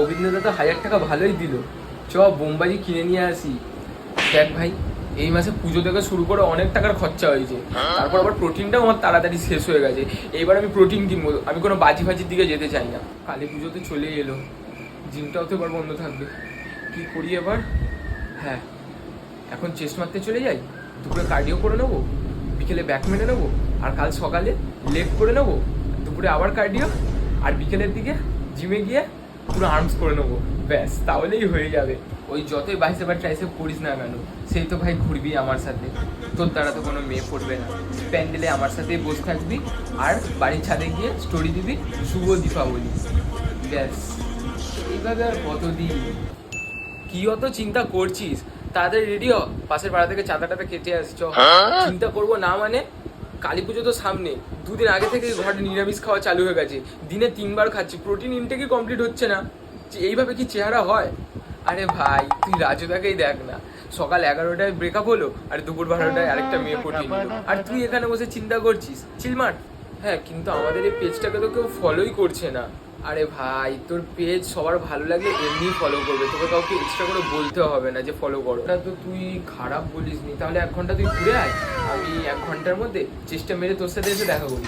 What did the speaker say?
গোবিন্দদা তো 1000 টাকা ভালোই দিল। চ বোমবাজি কিনে নিয়ে আসি। দেখ ভাই, এই মাসে পুজো থেকে শুরু করে অনেক টাকার খরচা হয়েছে, তারপর আবার প্রোটিনটাও আমার তাড়াতাড়ি শেষ হয়ে গেছে। এইবার আমি প্রোটিন কিনবো, আমি কোনো বাজি ফাজির দিকে যেতে চাই না। কালী পুজোতে চলেই এলো, জিমটাও তো এবার বন্ধ থাকবে, কি করি এবার? হ্যাঁ, এখন চেস্ট মারতে চলে যাই, দুপুরে কার্ডিও করে নেবো, বিকেলে ব্যাক মেরে নেবো, আর কাল সকালে লেগ করে নেবো, দুপুরে আবার কার্ডিও, আর বিকেলের দিকে জিমে গিয়ে পুরো আর্মস করে নেবো। ব্যাস, তাহলেই হয়ে যাবে। ওই যতই বাইসেপ আর ট্রাইসেপ করিস না কেন, সেই তো ভাই ঘুরবি আমার সাথে, তোর দ্বারা তো কোনো মেয়ে পড়বে না। প্যান্ডেলে আমার সাথেই বসে থাকবি আর বাড়ির ছাদে গিয়ে স্টোরি দিবি শুভ দীপাবলি। ব্যাস, এইভাবে আর কতদিন? কি অত চিন্তা করছিস? তাড়াতাড়ি রেডি হ, পাশের পাড়া থেকে চাঁদাটাতে কেটে আসছ। চিন্তা করবো না মানে? কালী পুজো তো সামনে, দুদিন আগে থেকে ঘরে নিরামিষ খাওয়া চালু হয়ে গেছে, দিনে 3 বার খাচ্ছি, প্রোটিন ইনটেকই কমপ্লিট হচ্ছে না। এইভাবে কি চেহারা হয়? আরে ভাই, তুই রাজুদাকেই দেখ না, সকাল 11টায় ব্রেকআপ হলো আর দুপুর 12টায় আরেকটা মেয়ে পটিয়ে নিল, আর তুই এখানে বসে চিন্তা করছিস। চিলমার। হ্যাঁ, কিন্তু আমাদের এই পেজটাকে তো কেউ ফলোই করছে না। আরে ভাই, তোর পেজ সবার ভালো লাগলে এমনি ফলো করবে, তোকে কাউকে এক্সট্রা করে বলতে হবে না যে ফলো করো। এটা তো তুই খারাপ বলিস নি, তাহলে 1 ঘন্টা তুই ঘুরে আয়, আমি 1 ঘন্টার মধ্যে চেষ্টা মেরে তোর সাথে এসে দেখা করি।